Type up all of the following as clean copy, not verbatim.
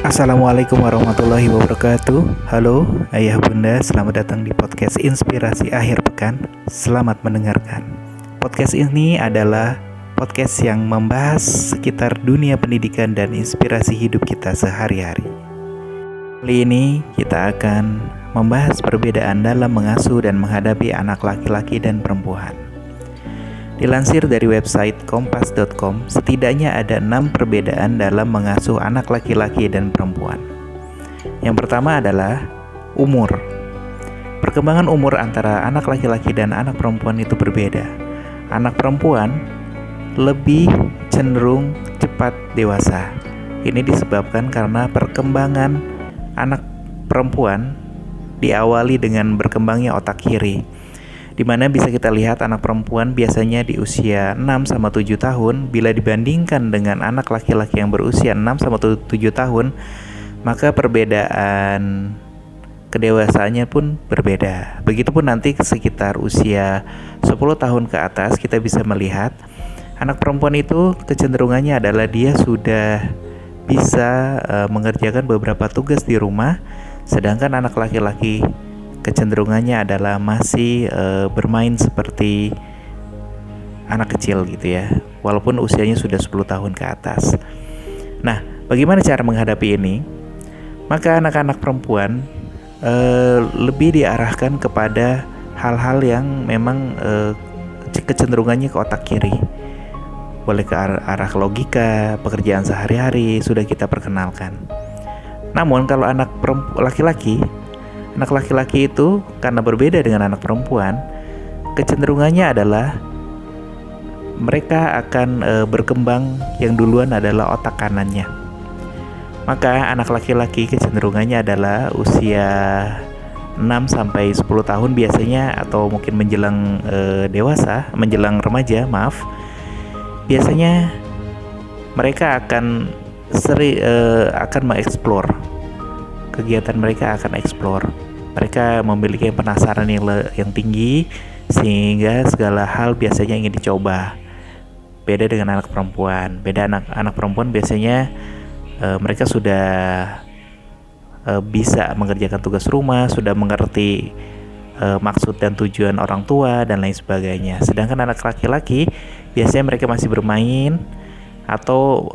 Assalamualaikum warahmatullahi wabarakatuh. Halo ayah bunda, selamat datang di podcast Inspirasi Akhir Pekan. Selamat mendengarkan. Podcast ini adalah podcast yang membahas sekitar dunia pendidikan dan inspirasi hidup kita sehari-hari. Kali ini kita akan membahas perbedaan dalam mengasuh dan menghadapi anak laki-laki dan perempuan. Dilansir dari website kompas.com, setidaknya ada 6 perbedaan dalam mengasuh anak laki-laki dan perempuan. Yang pertama adalah umur. Perkembangan umur antara anak laki-laki dan anak perempuan itu berbeda. Anak perempuan lebih cenderung cepat dewasa. Ini disebabkan karena perkembangan anak perempuan diawali dengan berkembangnya otak kiri, di mana bisa kita lihat anak perempuan biasanya di usia 6-7 tahun. Bila dibandingkan dengan anak laki-laki yang berusia 6-7 tahun, maka perbedaan kedewasaannya pun berbeda. Begitupun nanti sekitar usia 10 tahun ke atas, kita bisa melihat anak perempuan itu kecenderungannya adalah dia sudah bisa mengerjakan beberapa tugas di rumah, sedangkan anak laki-laki kecenderungannya adalah masih bermain seperti anak kecil gitu ya, walaupun usianya sudah 10 tahun ke atas. Nah, bagaimana cara menghadapi ini? Maka anak-anak perempuan lebih diarahkan kepada hal-hal yang memang kecenderungannya ke otak kiri. Boleh ke arah logika, pekerjaan sehari-hari sudah kita perkenalkan. Namun kalau anak laki-laki itu karena berbeda dengan anak perempuan, kecenderungannya adalah mereka akan berkembang yang duluan adalah otak kanannya. Maka anak laki-laki kecenderungannya adalah usia 6-10 tahun biasanya, atau mungkin menjelang menjelang remaja, biasanya mereka akan mengeksplor. Kegiatan mereka akan eksplor. Mereka memiliki penasaran yang tinggi, sehingga segala hal biasanya ingin dicoba. Beda dengan anak perempuan. Anak perempuan biasanya mereka sudah bisa mengerjakan tugas rumah, sudah mengerti maksud dan tujuan orang tua dan lain sebagainya. Sedangkan anak laki-laki biasanya mereka masih bermain atau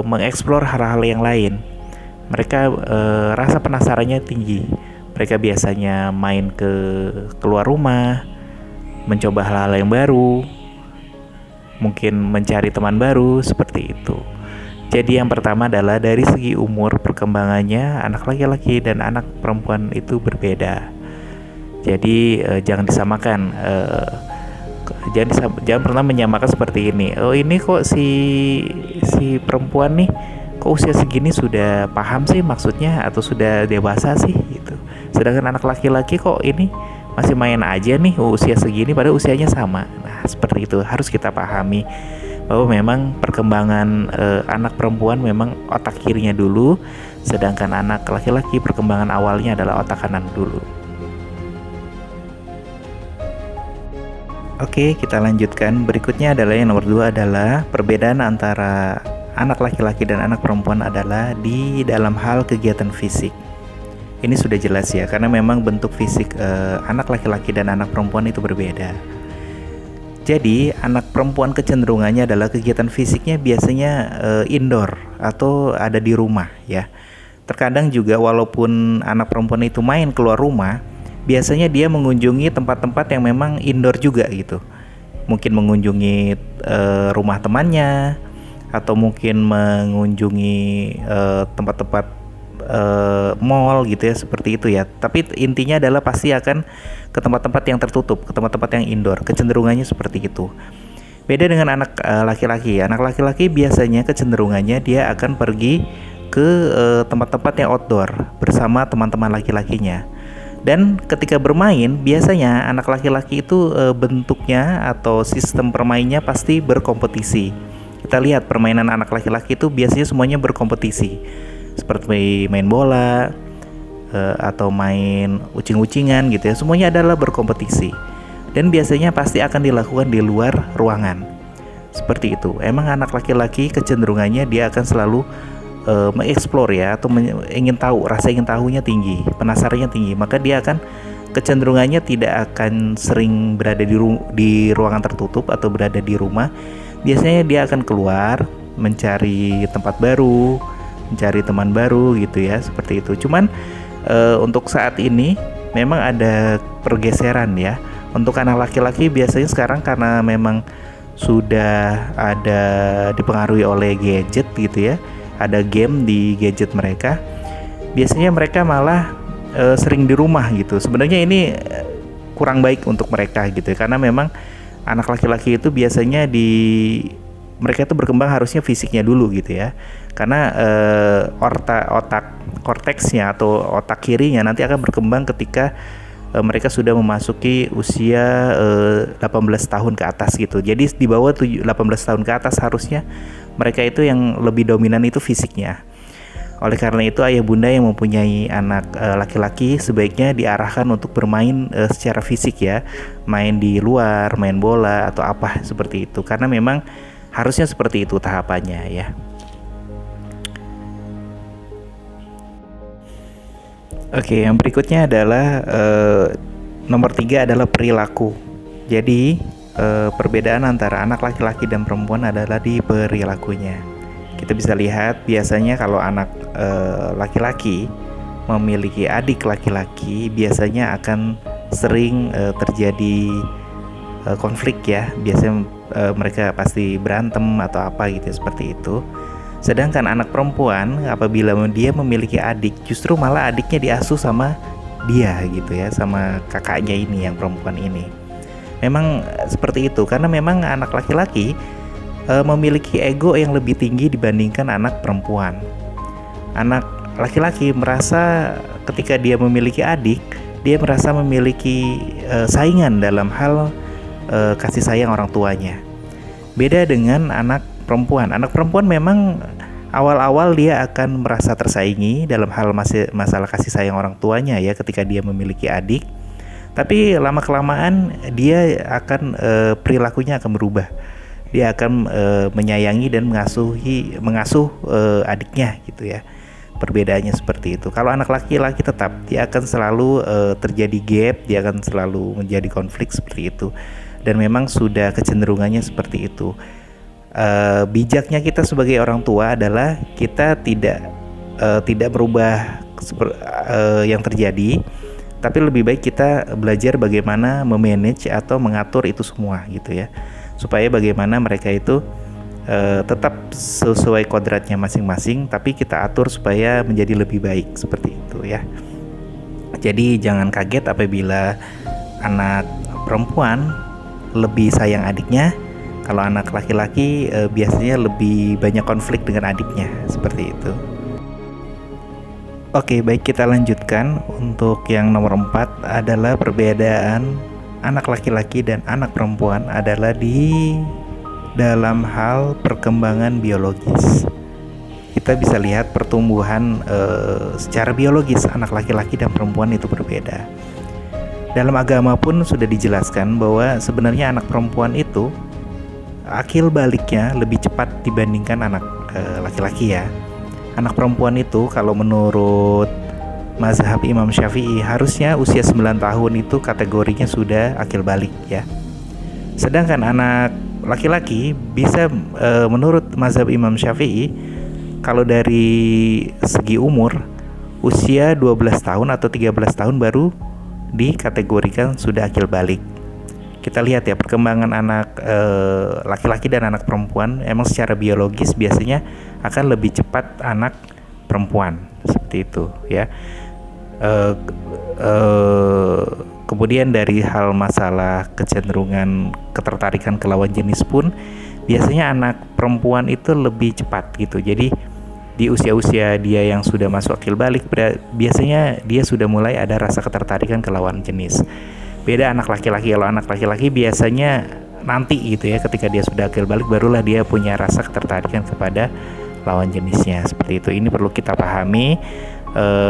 mengeksplor hal-hal yang lain. Mereka rasa penasarannya tinggi. Mereka biasanya main keluar rumah, mencoba hal-hal yang baru, mungkin mencari teman baru, seperti itu. Jadi yang pertama adalah dari segi umur perkembangannya, anak laki-laki dan anak perempuan itu berbeda. Jadi jangan disamakan. Jangan pernah menyamakan seperti ini. Oh, ini kok si perempuan nih kok usia segini sudah paham sih maksudnya, atau sudah dewasa sih gitu. Sedangkan anak laki-laki kok ini masih main aja nih usia segini, padahal usianya sama. Nah, seperti itu harus kita pahami bahwa memang perkembangan anak perempuan memang otak kirinya dulu, sedangkan anak laki-laki perkembangan awalnya adalah otak kanan dulu. Oke, kita lanjutkan. Berikutnya adalah yang nomor 2 adalah perbedaan antara anak laki-laki dan anak perempuan adalah di dalam hal kegiatan fisik. Ini sudah jelas ya, karena memang bentuk fisik anak laki-laki dan anak perempuan itu berbeda. Jadi anak perempuan kecenderungannya adalah kegiatan fisiknya biasanya indoor atau ada di rumah ya. Terkadang juga walaupun anak perempuan itu main keluar rumah, biasanya dia mengunjungi tempat-tempat yang memang indoor juga gitu. Mungkin mengunjungi rumah temannya, atau mungkin mengunjungi tempat-tempat mall gitu ya, seperti itu ya. Tapi intinya adalah pasti akan ke tempat-tempat yang tertutup, ke tempat-tempat yang indoor. Kecenderungannya seperti itu. Beda dengan anak laki-laki. Anak laki-laki biasanya kecenderungannya dia akan pergi ke tempat-tempat yang outdoor bersama teman-teman laki-lakinya. Dan ketika bermain, biasanya anak laki-laki itu bentuknya atau sistem permainnya pasti berkompetisi. Kita lihat permainan anak laki-laki itu biasanya semuanya berkompetisi, seperti main bola atau main ucing-ucingan gitu ya. Semuanya adalah berkompetisi, dan biasanya pasti akan dilakukan di luar ruangan. Seperti itu. Emang anak laki-laki kecenderungannya dia akan selalu mengeksplor ya, atau ingin tahu, rasa ingin tahunya tinggi, penasarannya tinggi, maka dia akan kecenderungannya tidak akan sering berada di ruangan tertutup atau berada di rumah. Biasanya dia akan keluar mencari tempat baru, mencari teman baru gitu ya, seperti itu. Cuman untuk saat ini memang ada pergeseran ya. Untuk anak laki-laki biasanya sekarang karena memang sudah ada dipengaruhi oleh gadget gitu ya, ada game di gadget mereka, biasanya mereka malah sering di rumah gitu. Sebenarnya ini kurang baik untuk mereka gitu ya, karena memang anak laki-laki itu biasanya mereka itu berkembang harusnya fisiknya dulu gitu ya, karena otak korteksnya atau otak kirinya nanti akan berkembang ketika mereka sudah memasuki usia 18 tahun ke atas gitu. Jadi di bawah 18 tahun ke atas harusnya mereka itu yang lebih dominan itu fisiknya. Oleh karena itu ayah bunda yang mempunyai anak laki-laki sebaiknya diarahkan untuk bermain secara fisik ya, main di luar, main bola atau apa seperti itu, karena memang harusnya seperti itu tahapannya ya. Oke, yang berikutnya adalah nomor 3 adalah perilaku. Jadi perbedaan antara anak laki-laki dan perempuan adalah di perilakunya. Kita bisa lihat biasanya kalau anak laki-laki memiliki adik laki-laki, biasanya akan sering terjadi konflik ya. Biasanya mereka pasti berantem atau apa gitu seperti itu. Sedangkan anak perempuan apabila dia memiliki adik, justru malah adiknya diasuh sama dia gitu ya, sama kakaknya ini yang perempuan ini. Memang seperti itu, karena memang anak laki-laki memiliki ego yang lebih tinggi dibandingkan anak perempuan. Anak laki-laki merasa ketika dia memiliki adik, dia merasa memiliki saingan dalam hal kasih sayang orang tuanya. Beda dengan anak perempuan. Anak perempuan memang awal-awal dia akan merasa tersaingi dalam hal masalah kasih sayang orang tuanya ya, ketika dia memiliki adik. Tapi lama-kelamaan dia akan perilakunya akan berubah. Dia akan menyayangi dan mengasuh adiknya gitu ya. Perbedaannya seperti itu. Kalau anak laki-laki tetap dia akan selalu terjadi gap, dia akan selalu menjadi konflik seperti itu. Dan memang sudah kecenderungannya seperti itu. Bijaknya kita sebagai orang tua adalah kita tidak merubah yang terjadi, tapi lebih baik kita belajar bagaimana memanage atau mengatur itu semua gitu ya, supaya bagaimana mereka itu tetap sesuai kodratnya masing-masing, tapi kita atur supaya menjadi lebih baik seperti itu ya. Jadi jangan kaget apabila anak perempuan lebih sayang adiknya. Kalau anak laki-laki biasanya lebih banyak konflik dengan adiknya, seperti itu. Oke, baik, kita lanjutkan. Untuk yang nomor 4 adalah perbedaan anak laki-laki dan anak perempuan adalah di dalam hal perkembangan biologis. Kita bisa lihat pertumbuhan secara biologis anak laki-laki dan perempuan itu berbeda. Dalam agama pun sudah dijelaskan bahwa sebenarnya anak perempuan itu akil baliknya lebih cepat dibandingkan anak laki-laki ya. Anak perempuan itu kalau menurut mazhab Imam Syafi'i harusnya usia 9 tahun itu kategorinya sudah akil balik ya. Sedangkan anak laki-laki bisa menurut mazhab Imam Syafi'i kalau dari segi umur usia 12 tahun atau 13 tahun baru dikategorikan sudah akil balik. Kita lihat ya perkembangan anak laki-laki dan anak perempuan, emang secara biologis biasanya akan lebih cepat anak perempuan seperti itu ya. Kemudian dari hal masalah kecenderungan ketertarikan ke lawan jenis pun biasanya anak perempuan itu lebih cepat gitu. Jadi di usia-usia dia yang sudah masuk akil balik biasanya dia sudah mulai ada rasa ketertarikan ke lawan jenis. Beda anak laki-laki. Kalau anak laki-laki biasanya nanti gitu ya, ketika dia sudah akil balik barulah dia punya rasa ketertarikan kepada lawan jenisnya seperti itu. Ini perlu kita pahami.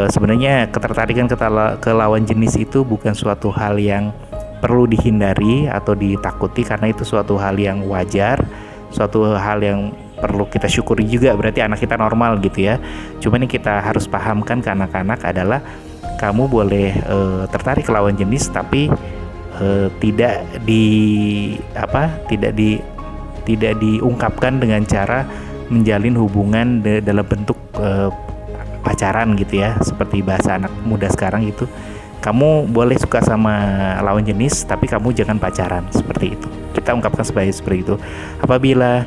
Sebenarnya ketertarikan ke lawan jenis itu bukan suatu hal yang perlu dihindari atau ditakuti, karena itu suatu hal yang wajar, suatu hal yang perlu kita syukuri juga, berarti anak kita normal gitu ya. Cuman yang kita harus pahamkan ke anak-anak adalah kamu boleh tertarik ke lawan jenis, tapi tidak diungkapkan dengan cara menjalin hubungan dalam bentuk pacaran gitu ya, seperti bahasa anak muda sekarang gitu. Kamu boleh suka sama lawan jenis, tapi kamu jangan pacaran, seperti itu. Kita ungkapkan seperti itu. Apabila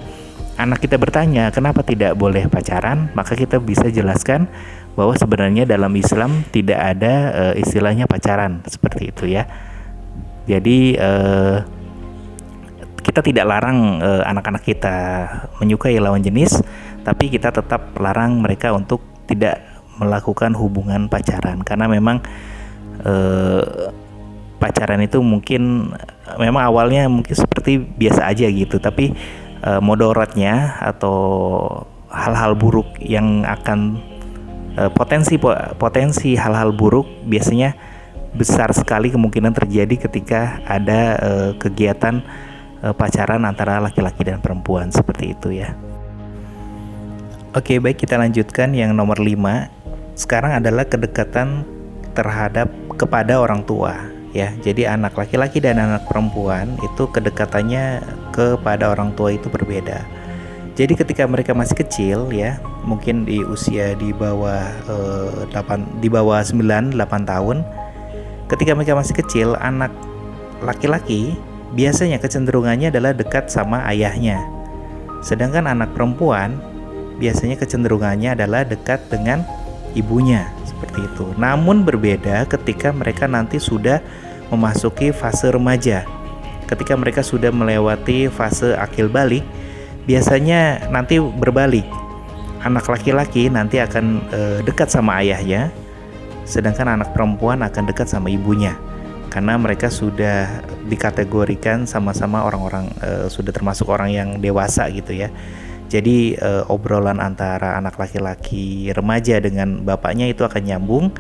anak kita bertanya kenapa tidak boleh pacaran, maka kita bisa jelaskan bahwa sebenarnya dalam Islam tidak ada istilahnya pacaran, seperti itu ya. Jadi kita tidak larang anak-anak kita menyukai lawan jenis, tapi kita tetap larang mereka untuk tidak melakukan hubungan pacaran, karena memang pacaran itu mungkin memang awalnya mungkin seperti biasa aja gitu, tapi modaratnya atau hal-hal buruk yang akan potensi hal-hal buruk biasanya besar sekali kemungkinan terjadi ketika ada kegiatan pacaran antara laki-laki dan perempuan, seperti itu ya. Oke, baik, kita lanjutkan yang nomor 5. Sekarang adalah kedekatan kepada orang tua ya. Jadi anak laki-laki dan anak perempuan itu kedekatannya kepada orang tua itu berbeda. Jadi ketika mereka masih kecil ya, mungkin di usia di bawah 9-8 tahun, ketika mereka masih kecil, anak laki-laki biasanya kecenderungannya adalah dekat sama ayahnya. Sedangkan anak perempuan biasanya kecenderungannya adalah dekat dengan ibunya, seperti itu. Namun berbeda ketika mereka nanti sudah memasuki fase remaja. Ketika mereka sudah melewati fase akil balik, biasanya nanti berbalik. Anak laki-laki nanti akan dekat sama ayahnya, sedangkan anak perempuan akan dekat sama ibunya. Karena mereka sudah dikategorikan sama-sama orang-orang sudah termasuk orang yang dewasa gitu ya. Jadi obrolan antara anak laki-laki remaja dengan bapaknya itu akan nyambung.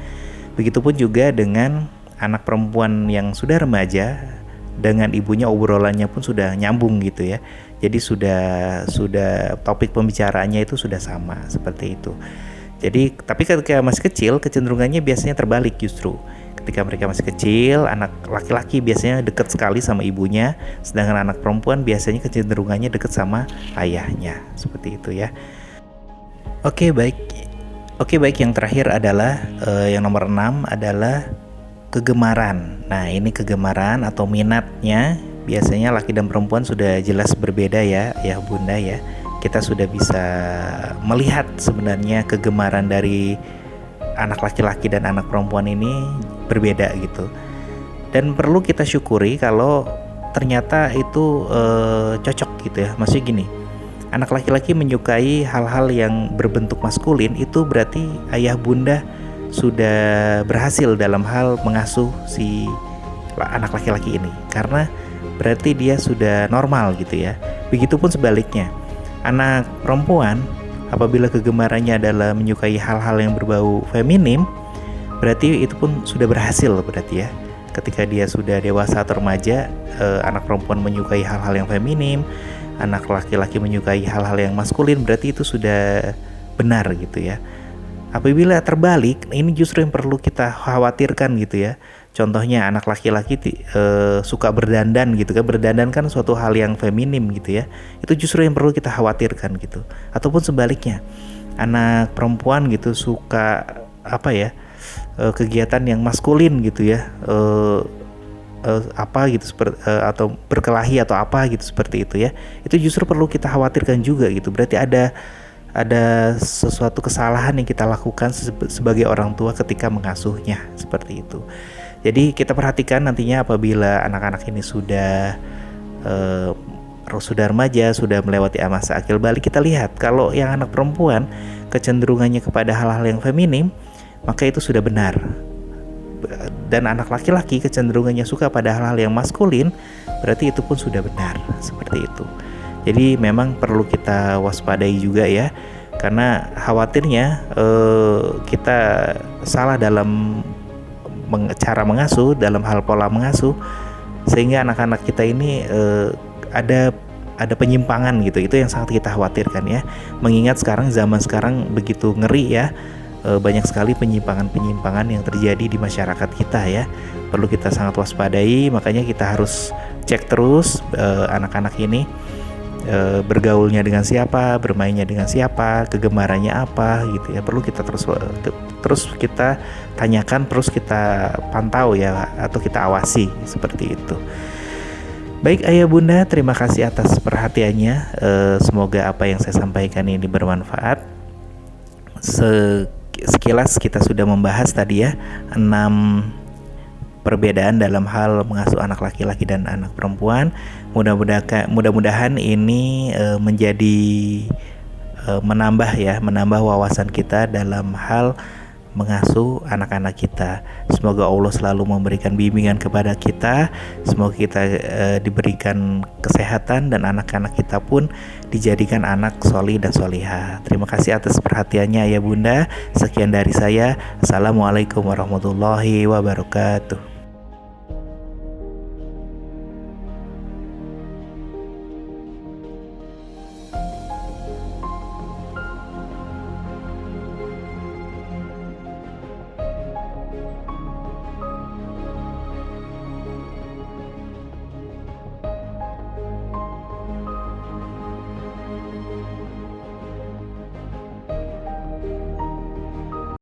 Begitupun juga dengan anak perempuan yang sudah remaja dengan ibunya, obrolannya pun sudah nyambung gitu ya. Jadi sudah topik pembicaraannya itu sudah sama, seperti itu. Jadi tapi ketika masih kecil kecenderungannya biasanya terbalik justru. Ketika mereka masih kecil, anak laki-laki biasanya dekat sekali sama ibunya, sedangkan anak perempuan biasanya kecenderungannya dekat sama ayahnya, seperti itu ya. Oke baik, yang terakhir adalah yang nomor 6 adalah kegemaran. Nah, ini kegemaran atau minatnya biasanya laki dan perempuan sudah jelas berbeda ya Bunda ya. Kita sudah bisa melihat sebenarnya kegemaran dari anak laki-laki dan anak perempuan ini berbeda gitu. Dan perlu kita syukuri kalau ternyata itu cocok gitu ya. Maksudnya gini, anak laki-laki menyukai hal-hal yang berbentuk maskulin, itu berarti ayah bunda sudah berhasil dalam hal mengasuh si anak laki-laki ini, karena berarti dia sudah normal gitu ya. Begitupun sebaliknya, anak perempuan apabila kegemarannya adalah menyukai hal-hal yang berbau feminim, berarti itu pun sudah berhasil berarti ya. Ketika dia sudah dewasa atau remaja, anak perempuan menyukai hal-hal yang feminim, anak laki-laki menyukai hal-hal yang maskulin, berarti itu sudah benar gitu ya. Apabila terbalik, ini justru yang perlu kita khawatirkan gitu ya. Contohnya anak laki-laki suka berdandan gitu kan. Berdandan kan suatu hal yang feminim gitu ya. Itu justru yang perlu kita khawatirkan gitu. Ataupun sebaliknya, anak perempuan gitu suka kegiatan yang maskulin gitu ya. Atau berkelahi atau apa gitu, seperti itu ya. Itu justru perlu kita khawatirkan juga gitu. Berarti ada sesuatu kesalahan yang kita lakukan sebagai orang tua ketika mengasuhnya, seperti itu. Jadi kita perhatikan nantinya apabila anak-anak ini sudah remaja, sudah melewati masa akil balik, kita lihat kalau yang anak perempuan kecenderungannya kepada hal-hal yang feminim, maka itu sudah benar. Dan anak laki-laki kecenderungannya suka pada hal-hal yang maskulin, berarti itu pun sudah benar, seperti itu. Jadi memang perlu kita waspadai juga ya, karena khawatirnya kita salah dalam cara mengasuh, dalam hal pola mengasuh, sehingga anak-anak kita ini ada ada penyimpangan gitu. Itu yang sangat kita khawatirkan ya. Mengingat zaman sekarang begitu ngeri ya. Banyak sekali penyimpangan-penyimpangan yang terjadi di masyarakat kita ya. Perlu kita sangat waspadai, makanya kita harus cek terus anak-anak ini bergaulnya dengan siapa, bermainnya dengan siapa, kegemarannya apa gitu ya. Perlu kita terus kita tanyakan, terus kita pantau ya, atau kita awasi seperti itu. Baik ayah bunda, terima kasih atas perhatiannya. Semoga apa yang saya sampaikan ini bermanfaat. Sekilas kita sudah membahas tadi ya 6 perbedaan dalam hal mengasuh anak laki-laki dan anak perempuan. Mudah-mudahan ini menjadi menambah wawasan kita dalam hal mengasuh anak-anak kita. Semoga Allah selalu memberikan bimbingan kepada kita. Semoga kita diberikan kesehatan dan anak-anak kita pun dijadikan anak solih dan solihah. Terima kasih atas perhatiannya ya bunda. Sekian dari saya. Assalamualaikum warahmatullahi wabarakatuh.